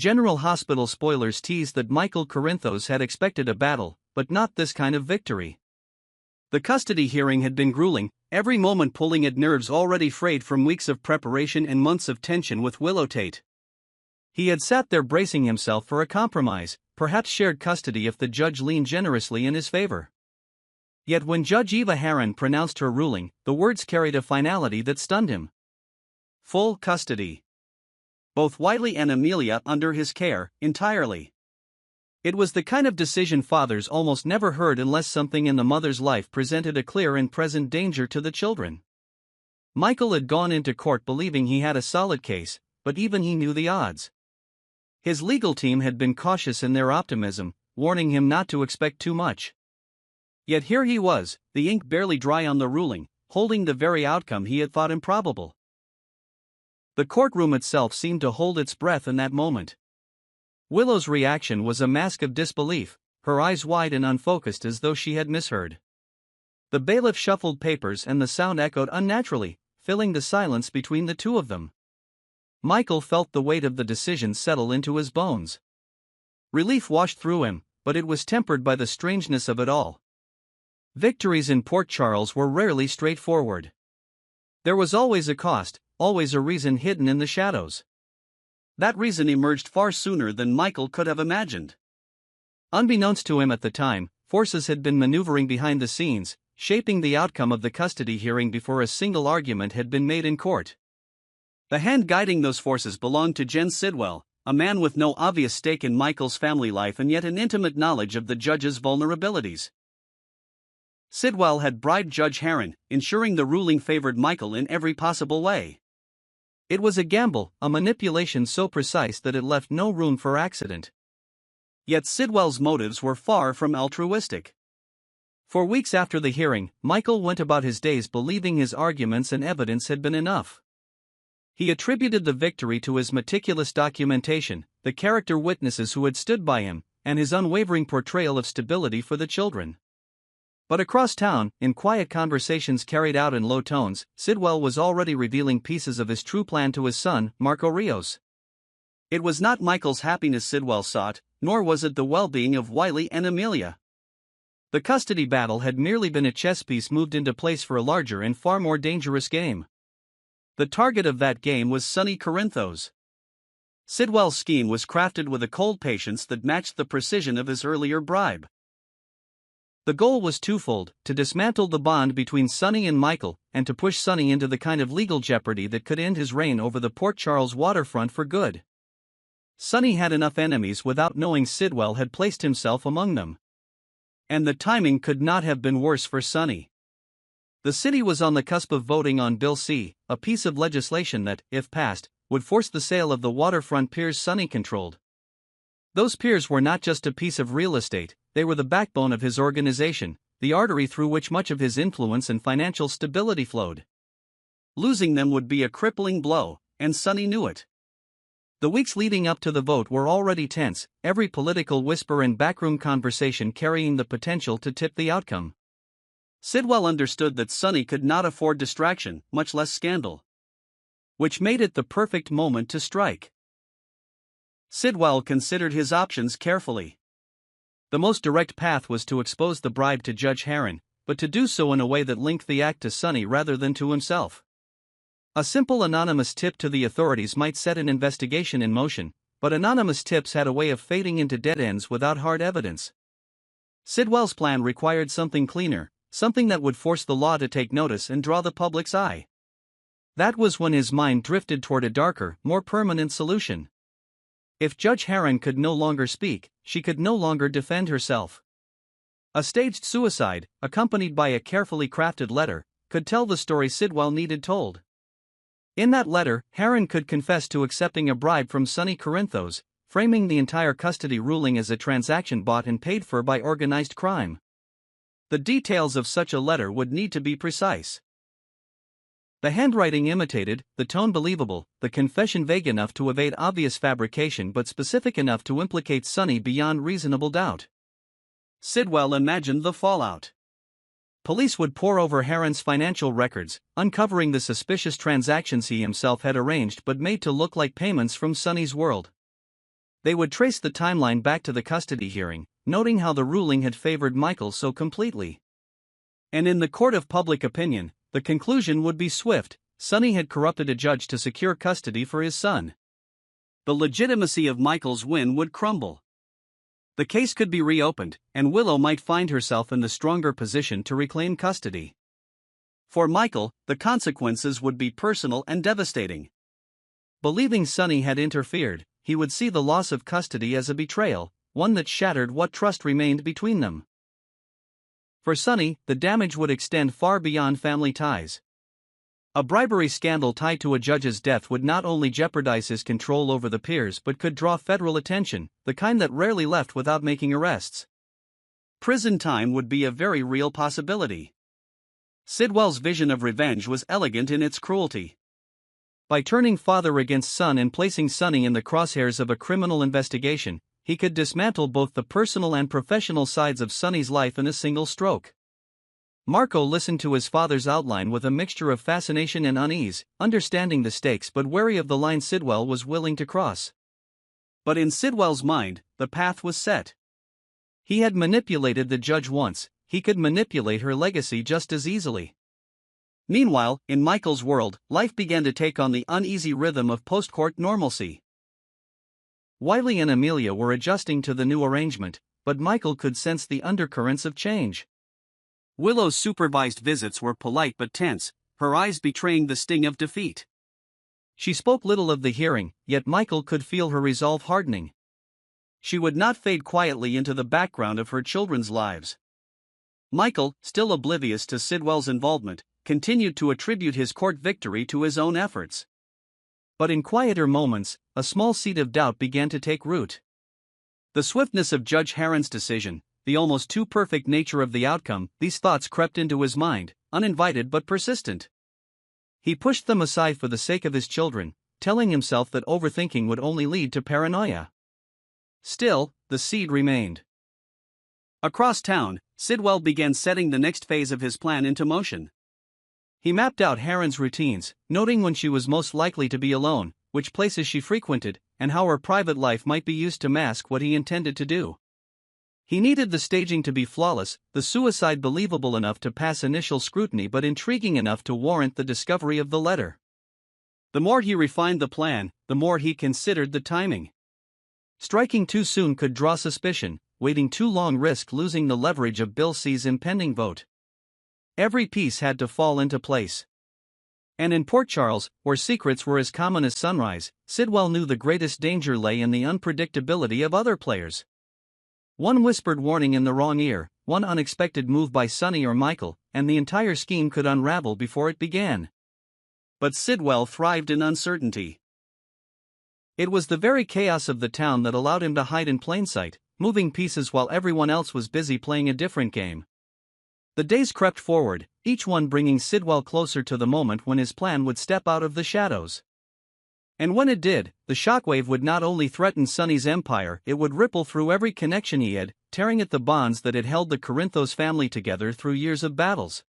General Hospital spoilers teased that Michael Corinthos had expected a battle, but not this kind of victory. The custody hearing had been grueling, every moment pulling at nerves already frayed from weeks of preparation and months of tension with Willow Tate. He had sat there bracing himself for a compromise, perhaps shared custody if the judge leaned generously in his favor. Yet when Judge Eva Herron pronounced her ruling, the words carried a finality that stunned him. Full custody. Both Wiley and Amelia under his care, entirely. It was the kind of decision fathers almost never heard unless something in the mother's life presented a clear and present danger to the children. Michael had gone into court believing he had a solid case, but even he knew the odds. His legal team had been cautious in their optimism, warning him not to expect too much. Yet here he was, the ink barely dry on the ruling, holding the very outcome he had thought improbable. The courtroom itself seemed to hold its breath in that moment. Willow's reaction was a mask of disbelief, her eyes wide and unfocused as though she had misheard. The bailiff shuffled papers and the sound echoed unnaturally, filling the silence between the two of them. Michael felt the weight of the decision settle into his bones. Relief washed through him, but it was tempered by the strangeness of it all. Victories in Port Charles were rarely straightforward. There was always a cost, always a reason hidden in the shadows. That reason emerged far sooner than Michael could have imagined. Unbeknownst to him at the time, forces had been maneuvering behind the scenes, shaping the outcome of the custody hearing before a single argument had been made in court. The hand guiding those forces belonged to Jen Sidwell, a man with no obvious stake in Michael's family life and yet an intimate knowledge of the judge's vulnerabilities. Sidwell had bribed Judge Herron, ensuring the ruling favored Michael in every possible way. It was a gamble, a manipulation so precise that it left no room for accident. Yet Sidwell's motives were far from altruistic. For weeks after the hearing, Michael went about his days believing his arguments and evidence had been enough. He attributed the victory to his meticulous documentation, the character witnesses who had stood by him, and his unwavering portrayal of stability for the children. But across town, in quiet conversations carried out in low tones, Sidwell was already revealing pieces of his true plan to his son, Marco Rios. It was not Michael's happiness Sidwell sought, nor was it the well-being of Wiley and Amelia. The custody battle had merely been a chess piece moved into place for a larger and far more dangerous game. The target of that game was Sonny Corinthos. Sidwell's scheme was crafted with a cold patience that matched the precision of his earlier bribe. The goal was twofold: to dismantle the bond between Sonny and Michael, and to push Sonny into the kind of legal jeopardy that could end his reign over the Port Charles waterfront for good. Sonny had enough enemies without knowing Sidwell had placed himself among them. And the timing could not have been worse for Sonny. The city was on the cusp of voting on Bill C, a piece of legislation that, if passed, would force the sale of the waterfront piers Sonny controlled. Those piers were not just a piece of real estate, they were the backbone of his organization, the artery through which much of his influence and financial stability flowed. Losing them would be a crippling blow, and Sonny knew it. The weeks leading up to the vote were already tense, every political whisper and backroom conversation carrying the potential to tip the outcome. Sidwell understood that Sonny could not afford distraction, much less scandal. Which made it the perfect moment to strike. Sidwell considered his options carefully. The most direct path was to expose the bribe to Judge Herron, but to do so in a way that linked the act to Sonny rather than to himself. A simple anonymous tip to the authorities might set an investigation in motion, but anonymous tips had a way of fading into dead ends without hard evidence. Sidwell's plan required something cleaner, something that would force the law to take notice and draw the public's eye. That was when his mind drifted toward a darker, more permanent solution. If Judge Herron could no longer speak, she could no longer defend herself. A staged suicide, accompanied by a carefully crafted letter, could tell the story Sidwell needed told. In that letter, Herron could confess to accepting a bribe from Sonny Corinthos, framing the entire custody ruling as a transaction bought and paid for by organized crime. The details of such a letter would need to be precise. The handwriting imitated, the tone believable, the confession vague enough to evade obvious fabrication but specific enough to implicate Sonny beyond reasonable doubt. Sidwell imagined the fallout. Police would pore over Herron's financial records, uncovering the suspicious transactions he himself had arranged but made to look like payments from Sonny's world. They would trace the timeline back to the custody hearing, noting how the ruling had favored Michael so completely. And in the court of public opinion, the conclusion would be swift: Sonny had corrupted a judge to secure custody for his son. The legitimacy of Michael's win would crumble. The case could be reopened, and Willow might find herself in the stronger position to reclaim custody. For Michael, the consequences would be personal and devastating. Believing Sonny had interfered, he would see the loss of custody as a betrayal, one that shattered what trust remained between them. For Sonny, the damage would extend far beyond family ties. A bribery scandal tied to a judge's death would not only jeopardize his control over the peers but could draw federal attention, the kind that rarely left without making arrests. Prison time would be a very real possibility. Sidwell's vision of revenge was elegant in its cruelty. By turning father against son and placing Sonny in the crosshairs of a criminal investigation, he could dismantle both the personal and professional sides of Sonny's life in a single stroke. Marco listened to his father's outline with a mixture of fascination and unease, understanding the stakes but wary of the line Sidwell was willing to cross. But in Sidwell's mind, the path was set. He had manipulated the judge once, he could manipulate her legacy just as easily. Meanwhile, in Michael's world, life began to take on the uneasy rhythm of post-court normalcy. Wiley and Amelia were adjusting to the new arrangement, but Michael could sense the undercurrents of change. Willow's supervised visits were polite but tense, her eyes betraying the sting of defeat. She spoke little of the hearing, yet Michael could feel her resolve hardening. She would not fade quietly into the background of her children's lives. Michael, still oblivious to Sidwell's involvement, continued to attribute his court victory to his own efforts. But in quieter moments, a small seed of doubt began to take root. The swiftness of Judge Herron's decision, the almost too perfect nature of the outcome, these thoughts crept into his mind, uninvited but persistent. He pushed them aside for the sake of his children, telling himself that overthinking would only lead to paranoia. Still, the seed remained. Across town, Sidwell began setting the next phase of his plan into motion. He mapped out Herron's routines, noting when she was most likely to be alone, which places she frequented, and how her private life might be used to mask what he intended to do. He needed the staging to be flawless, the suicide believable enough to pass initial scrutiny but intriguing enough to warrant the discovery of the letter. The more he refined the plan, the more he considered the timing. Striking too soon could draw suspicion, waiting too long risked losing the leverage of Bill C's impending vote. Every piece had to fall into place. And in Port Charles, where secrets were as common as sunrise, Sidwell knew the greatest danger lay in the unpredictability of other players. One whispered warning in the wrong ear, one unexpected move by Sonny or Michael, and the entire scheme could unravel before it began. But Sidwell thrived in uncertainty. It was the very chaos of the town that allowed him to hide in plain sight, moving pieces while everyone else was busy playing a different game. The days crept forward, each one bringing Sidwell closer to the moment when his plan would step out of the shadows. And when it did, the shockwave would not only threaten Sonny's empire, it would ripple through every connection he had, tearing at the bonds that had held the Corinthos family together through years of battles.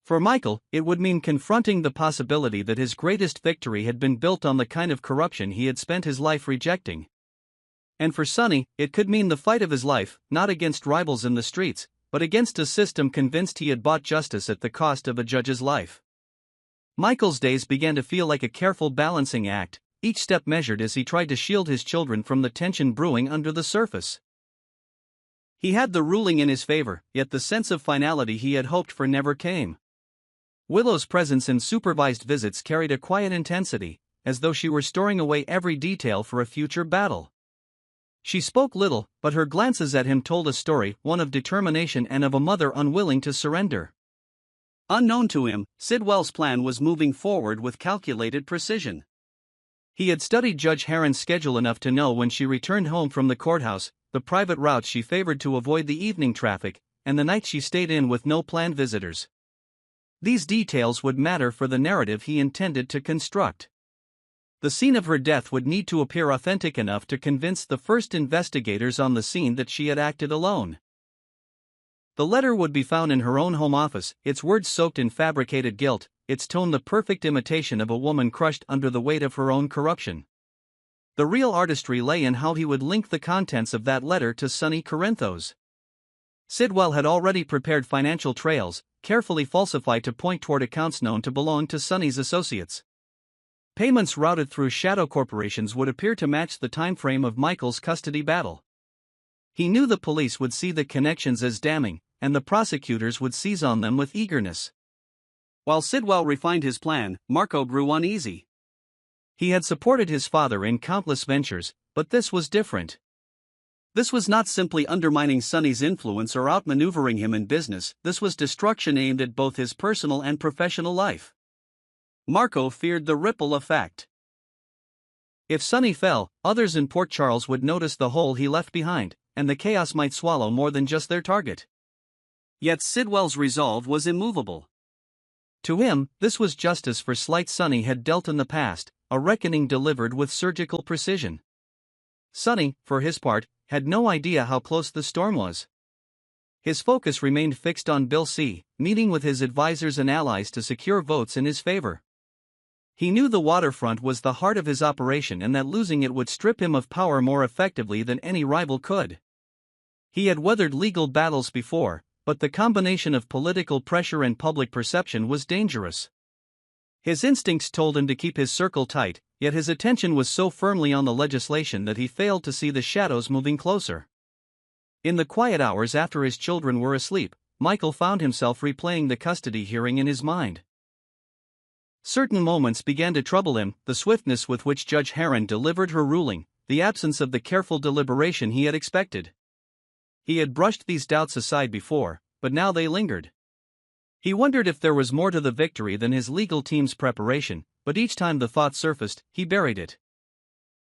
For Michael, it would mean confronting the possibility that his greatest victory had been built on the kind of corruption he had spent his life rejecting. And for Sonny, it could mean the fight of his life, not against rivals in the streets, but against a system convinced he had bought justice at the cost of a judge's life. Michael's days began to feel like a careful balancing act, each step measured as he tried to shield his children from the tension brewing under the surface. He had the ruling in his favor, yet the sense of finality he had hoped for never came. Willow's presence in supervised visits carried a quiet intensity, as though she were storing away every detail for a future battle. She spoke little, but her glances at him told a story, one of determination and of a mother unwilling to surrender. Unknown to him, Sidwell's plan was moving forward with calculated precision. He had studied Judge Herron's schedule enough to know when she returned home from the courthouse, the private routes she favored to avoid the evening traffic, and the nights she stayed in with no planned visitors. These details would matter for the narrative he intended to construct. The scene of her death would need to appear authentic enough to convince the first investigators on the scene that she had acted alone. The letter would be found in her own home office, its words soaked in fabricated guilt, its tone the perfect imitation of a woman crushed under the weight of her own corruption. The real artistry lay in how he would link the contents of that letter to Sonny Corinthos. Sidwell had already prepared financial trails, carefully falsified to point toward accounts known to belong to Sonny's associates. Payments routed through shadow corporations would appear to match the time frame of Michael's custody battle. He knew the police would see the connections as damning, and the prosecutors would seize on them with eagerness. While Sidwell refined his plan, Marco grew uneasy. He had supported his father in countless ventures, but this was different. This was not simply undermining Sonny's influence or outmaneuvering him in business, this was destruction aimed at both his personal and professional life. Marco feared the ripple effect. If Sonny fell, others in Port Charles would notice the hole he left behind, and the chaos might swallow more than just their target. Yet Sidwell's resolve was immovable. To him, this was justice for slights Sonny had dealt in the past, a reckoning delivered with surgical precision. Sonny, for his part, had no idea how close the storm was. His focus remained fixed on Bill C., meeting with his advisors and allies to secure votes in his favor. He knew the waterfront was the heart of his operation and that losing it would strip him of power more effectively than any rival could. He had weathered legal battles before, but the combination of political pressure and public perception was dangerous. His instincts told him to keep his circle tight, yet his attention was so firmly on the legislation that he failed to see the shadows moving closer. In the quiet hours after his children were asleep, Michael found himself replaying the custody hearing in his mind. Certain moments began to trouble him: the swiftness with which Judge Heron delivered her ruling, the absence of the careful deliberation he had expected. He had brushed these doubts aside before, but now they lingered. He wondered if there was more to the victory than his legal team's preparation, but each time the thought surfaced, he buried it.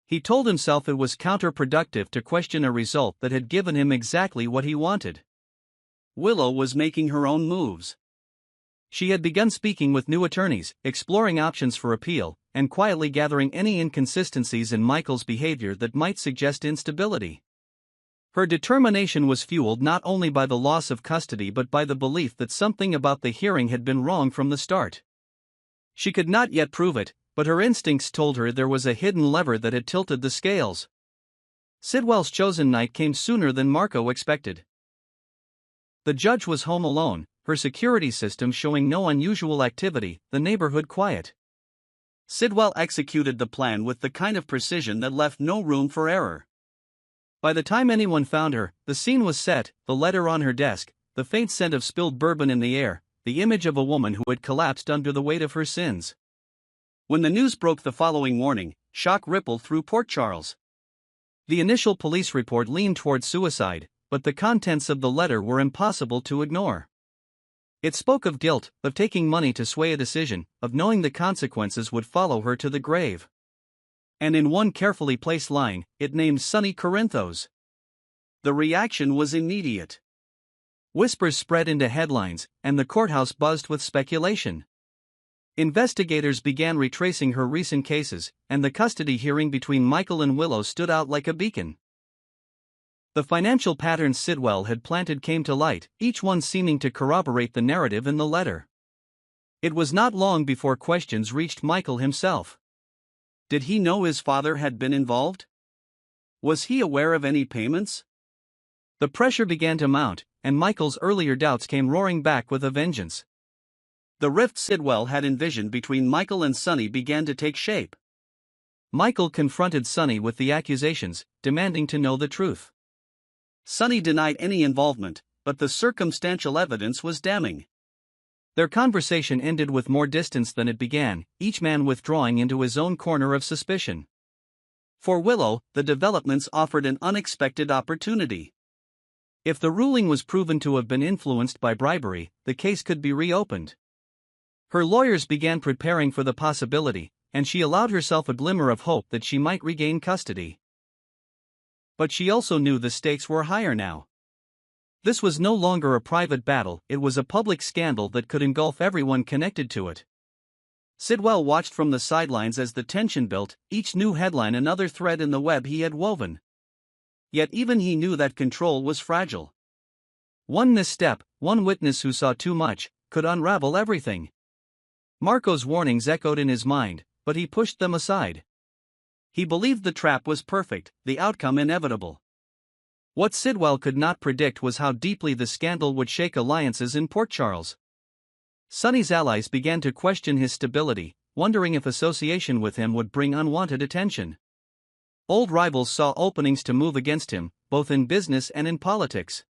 He told himself it was counterproductive to question a result that had given him exactly what he wanted. Willow was making her own moves. She had begun speaking with new attorneys, exploring options for appeal, and quietly gathering any inconsistencies in Michael's behavior that might suggest instability. Her determination was fueled not only by the loss of custody but by the belief that something about the hearing had been wrong from the start. She could not yet prove it, but her instincts told her there was a hidden lever that had tilted the scales. Sidwell's chosen night came sooner than Marco expected. The judge was home alone, her security system showing no unusual activity, the neighborhood quiet. Sidwell executed the plan with the kind of precision that left no room for error. By the time anyone found her, the scene was set: the letter on her desk, the faint scent of spilled bourbon in the air, the image of a woman who had collapsed under the weight of her sins. When the news broke the following morning, shock rippled through Port Charles. The initial police report leaned toward suicide, but the contents of the letter were impossible to ignore. It spoke of guilt, of taking money to sway a decision, of knowing the consequences would follow her to the grave. And in one carefully placed line, it named Sonny Corinthos. The reaction was immediate. Whispers spread into headlines, and the courthouse buzzed with speculation. Investigators began retracing her recent cases, and the custody hearing between Michael and Willow stood out like a beacon. The financial patterns Sidwell had planted came to light, each one seeming to corroborate the narrative in the letter. It was not long before questions reached Michael himself. Did he know his father had been involved? Was he aware of any payments? The pressure began to mount, and Michael's earlier doubts came roaring back with a vengeance. The rift Sidwell had envisioned between Michael and Sonny began to take shape. Michael confronted Sonny with the accusations, demanding to know the truth. Sonny denied any involvement, but the circumstantial evidence was damning. Their conversation ended with more distance than it began, each man withdrawing into his own corner of suspicion. For Willow, the developments offered an unexpected opportunity. If the ruling was proven to have been influenced by bribery, the case could be reopened. Her lawyers began preparing for the possibility, and she allowed herself a glimmer of hope that she might regain custody. But she also knew the stakes were higher now. This was no longer a private battle, it was a public scandal that could engulf everyone connected to it. Sidwell watched from the sidelines as the tension built, each new headline another thread in the web he had woven. Yet even he knew that control was fragile. One misstep, one witness who saw too much, could unravel everything. Marco's warnings echoed in his mind, but he pushed them aside. He believed the trap was perfect, the outcome inevitable. What Sidwell could not predict was how deeply the scandal would shake alliances in Port Charles. Sonny's allies began to question his stability, wondering if association with him would bring unwanted attention. Old rivals saw openings to move against him, both in business and in politics.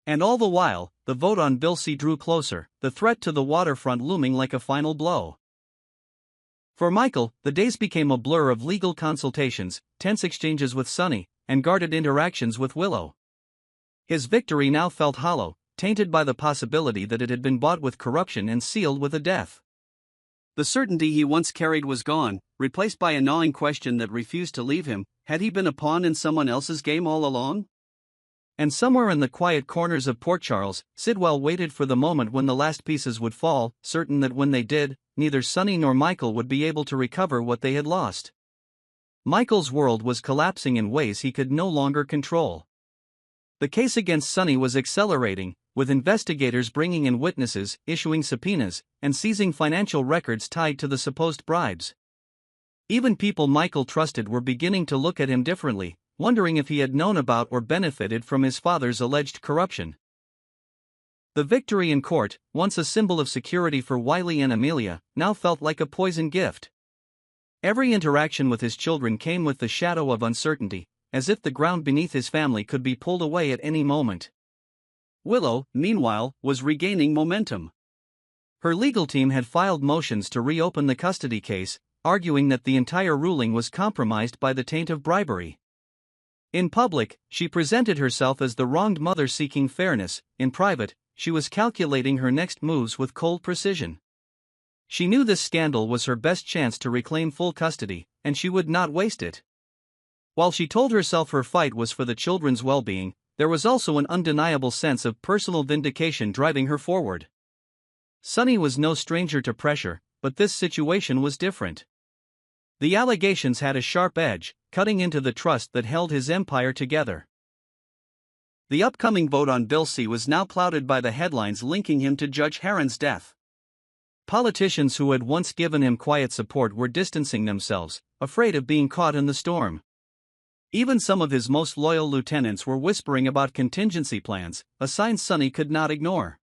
And all the while, the vote on Bill C drew closer, the threat to the waterfront looming like a final blow. For Michael, the days became a blur of legal consultations, tense exchanges with Sonny, and guarded interactions with Willow. His victory now felt hollow, tainted by the possibility that it had been bought with corruption and sealed with a death. The certainty he once carried was gone, replaced by a gnawing question that refused to leave him: had he been a pawn in someone else's game all along? And somewhere in the quiet corners of Port Charles, Sidwell waited for the moment when the last pieces would fall, certain that when they did, neither Sonny nor Michael would be able to recover what they had lost. Michael's world was collapsing in ways he could no longer control. The case against Sonny was accelerating, with investigators bringing in witnesses, issuing subpoenas, and seizing financial records tied to the supposed bribes. Even people Michael trusted were beginning to look at him differently, wondering if he had known about or benefited from his father's alleged corruption. The victory in court, once a symbol of security for Wiley and Amelia, now felt like a poison gift. Every interaction with his children came with the shadow of uncertainty, as if the ground beneath his family could be pulled away at any moment. Willow, meanwhile, was regaining momentum. Her legal team had filed motions to reopen the custody case, arguing that the entire ruling was compromised by the taint of bribery. In public, she presented herself as the wronged mother seeking fairness. In private, she was calculating her next moves with cold precision. She knew this scandal was her best chance to reclaim full custody, and she would not waste it. While she told herself her fight was for the children's well-being, there was also an undeniable sense of personal vindication driving her forward. Sonny was no stranger to pressure, but this situation was different. The allegations had a sharp edge, cutting into the trust that held his empire together. The upcoming vote on Bill C was now clouded by the headlines linking him to Judge Herron's death. Politicians who had once given him quiet support were distancing themselves, afraid of being caught in the storm. Even some of his most loyal lieutenants were whispering about contingency plans, a sign Sonny could not ignore.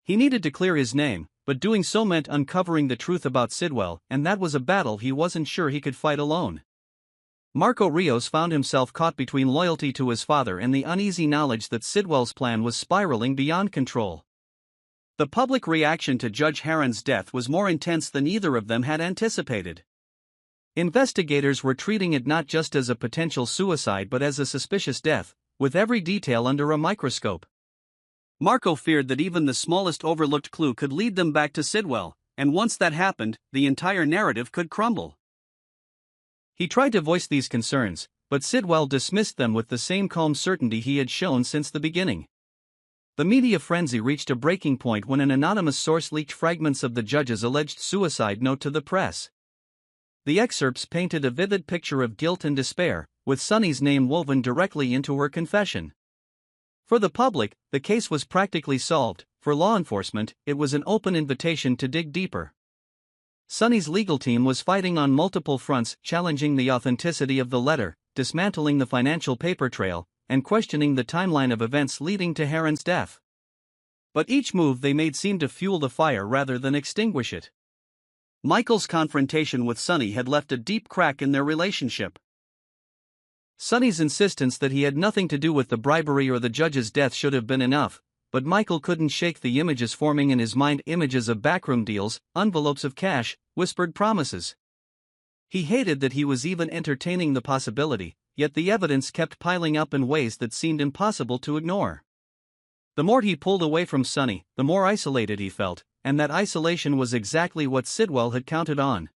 He needed to clear his name, but doing so meant uncovering the truth about Sidwell, and that was a battle he wasn't sure he could fight alone. Marco Rios found himself caught between loyalty to his father and the uneasy knowledge that Sidwell's plan was spiraling beyond control. The public reaction to Judge Herron's death was more intense than either of them had anticipated. Investigators were treating it not just as a potential suicide but as a suspicious death, with every detail under a microscope. Marco feared that even the smallest overlooked clue could lead them back to Sidwell, and once that happened, the entire narrative could crumble. He tried to voice these concerns, but Sidwell dismissed them with the same calm certainty he had shown since the beginning. The media frenzy reached a breaking point when an anonymous source leaked fragments of the judge's alleged suicide note to the press. The excerpts painted a vivid picture of guilt and despair, with Sonny's name woven directly into her confession. For the public, the case was practically solved. For law enforcement, it was an open invitation to dig deeper. Sonny's legal team was fighting on multiple fronts, challenging the authenticity of the letter, dismantling the financial paper trail, and questioning the timeline of events leading to Herron's death. But each move they made seemed to fuel the fire rather than extinguish it. Michael's confrontation with Sonny had left a deep crack in their relationship. Sonny's insistence that he had nothing to do with the bribery or the judge's death should have been enough, but Michael couldn't shake the images forming in his mind, images of backroom deals, envelopes of cash, whispered promises. He hated that he was even entertaining the possibility, yet the evidence kept piling up in ways that seemed impossible to ignore. The more he pulled away from Sonny, the more isolated he felt, and that isolation was exactly what Sidwell had counted on.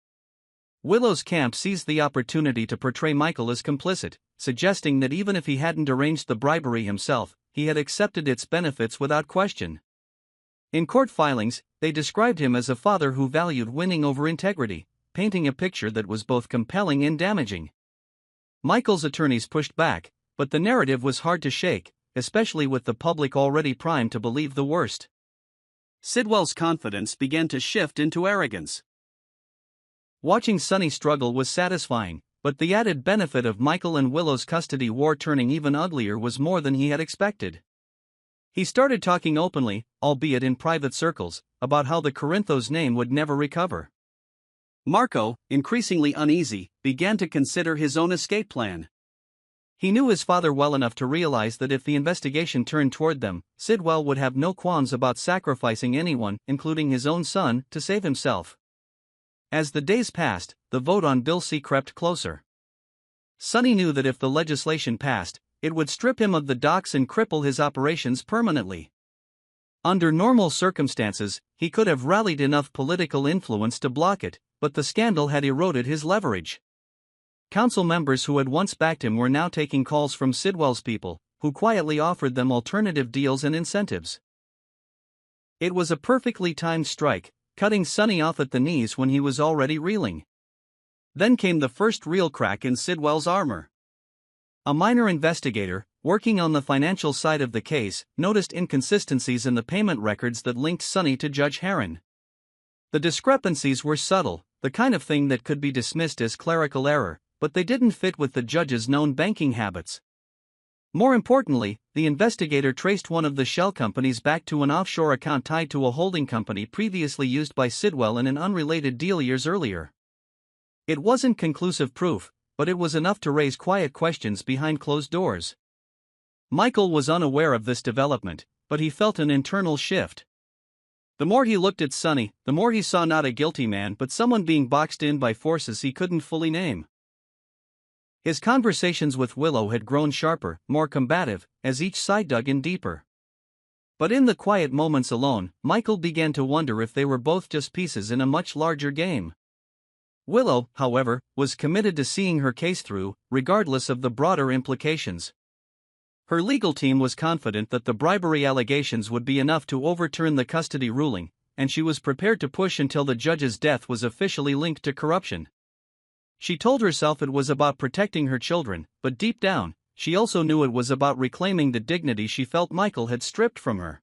Willow's camp seized the opportunity to portray Michael as complicit, suggesting that even if he hadn't arranged the bribery himself, he had accepted its benefits without question. In court filings, they described him as a father who valued winning over integrity, painting a picture that was both compelling and damaging. Michael's attorneys pushed back, but the narrative was hard to shake, especially with the public already primed to believe the worst. Sidwell's confidence began to shift into arrogance. Watching Sonny struggle was satisfying, But the added benefit of Michael and Willow's custody war turning even uglier was more than he had expected. He started talking openly, albeit in private circles, about how the Corinthos name would never recover. Marco, increasingly uneasy, began to consider his own escape plan. He knew his father well enough to realize that if the investigation turned toward them, Sidwell would have no qualms about sacrificing anyone, including his own son, to save himself. As the days passed, the vote on Bill C crept closer. Sonny knew that if the legislation passed, it would strip him of the docks and cripple his operations permanently. Under normal circumstances, he could have rallied enough political influence to block it, but the scandal had eroded his leverage. Council members who had once backed him were now taking calls from Sidwell's people, who quietly offered them alternative deals and incentives. It was a perfectly timed strike, cutting Sonny off at the knees when he was already reeling. Then came the first real crack in Sidwell's armor. A minor investigator, working on the financial side of the case, noticed inconsistencies in the payment records that linked Sonny to Judge Heron. The discrepancies were subtle, the kind of thing that could be dismissed as clerical error, but they didn't fit with the judge's known banking habits. More importantly, the investigator traced one of the shell companies back to an offshore account tied to a holding company previously used by Sidwell in an unrelated deal years earlier. It wasn't conclusive proof, but it was enough to raise quiet questions behind closed doors. Michael was unaware of this development, but he felt an internal shift. The more he looked at Sonny, the more he saw not a guilty man but someone being boxed in by forces he couldn't fully name. His conversations with Willow had grown sharper, more combative, as each side dug in deeper. But in the quiet moments alone, Michael began to wonder if they were both just pieces in a much larger game. Willow, however, was committed to seeing her case through, regardless of the broader implications. Her legal team was confident that the bribery allegations would be enough to overturn the custody ruling, and she was prepared to push until the judge's death was officially linked to corruption. She told herself it was about protecting her children, but deep down, she also knew it was about reclaiming the dignity she felt Michael had stripped from her.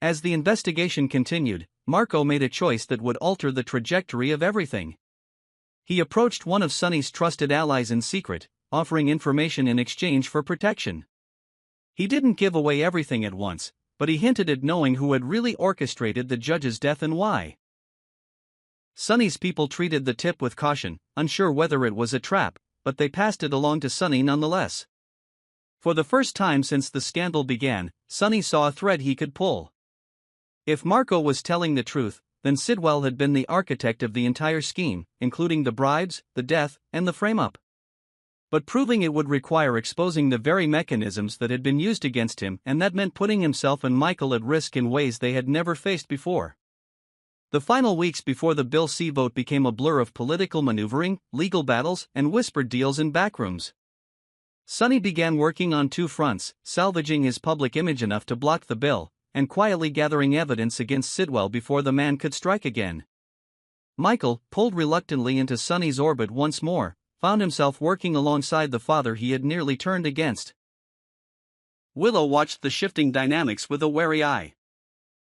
As the investigation continued, Marco made a choice that would alter the trajectory of everything. He approached one of Sonny's trusted allies in secret, offering information in exchange for protection. He didn't give away everything at once, but he hinted at knowing who had really orchestrated the judge's death and why. Sonny's people treated the tip with caution, unsure whether it was a trap, but they passed it along to Sonny nonetheless. For the first time since the scandal began, Sonny saw a thread he could pull. If Marco was telling the truth, then Sidwell had been the architect of the entire scheme, including the bribes, the death, and the frame-up. But proving it would require exposing the very mechanisms that had been used against him, and that meant putting himself and Michael at risk in ways they had never faced before. The final weeks before the Bill C vote became a blur of political maneuvering, legal battles, and whispered deals in backrooms. Sonny began working on two fronts, salvaging his public image enough to block the bill, and quietly gathering evidence against Sidwell before the man could strike again. Michael, pulled reluctantly into Sonny's orbit once more, found himself working alongside the father he had nearly turned against. Willow watched the shifting dynamics with a wary eye.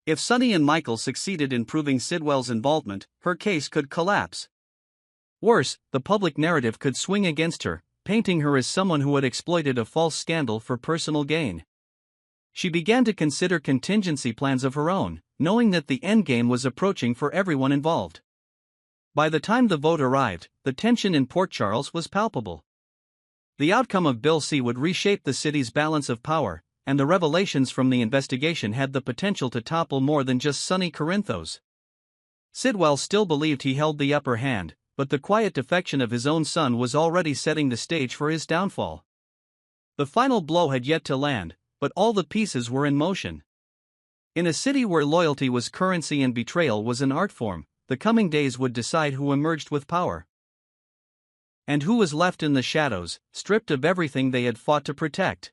If Sonny and Michael succeeded in proving Sidwell's involvement, her case could collapse. Worse, the public narrative could swing against her, painting her as someone who had exploited a false scandal for personal gain. She began to consider contingency plans of her own, knowing that the endgame was approaching for everyone involved. By the time the vote arrived, the tension in Port Charles was palpable. The outcome of Bill C would reshape the city's balance of power, and the revelations from the investigation had the potential to topple more than just Sonny Corinthos. Sidwell still believed he held the upper hand, but the quiet defection of his own son was already setting the stage for his downfall. The final blow had yet to land, but all the pieces were in motion. In a city where loyalty was currency and betrayal was an art form, the coming days would decide who emerged with power and who was left in the shadows, stripped of everything they had fought to protect.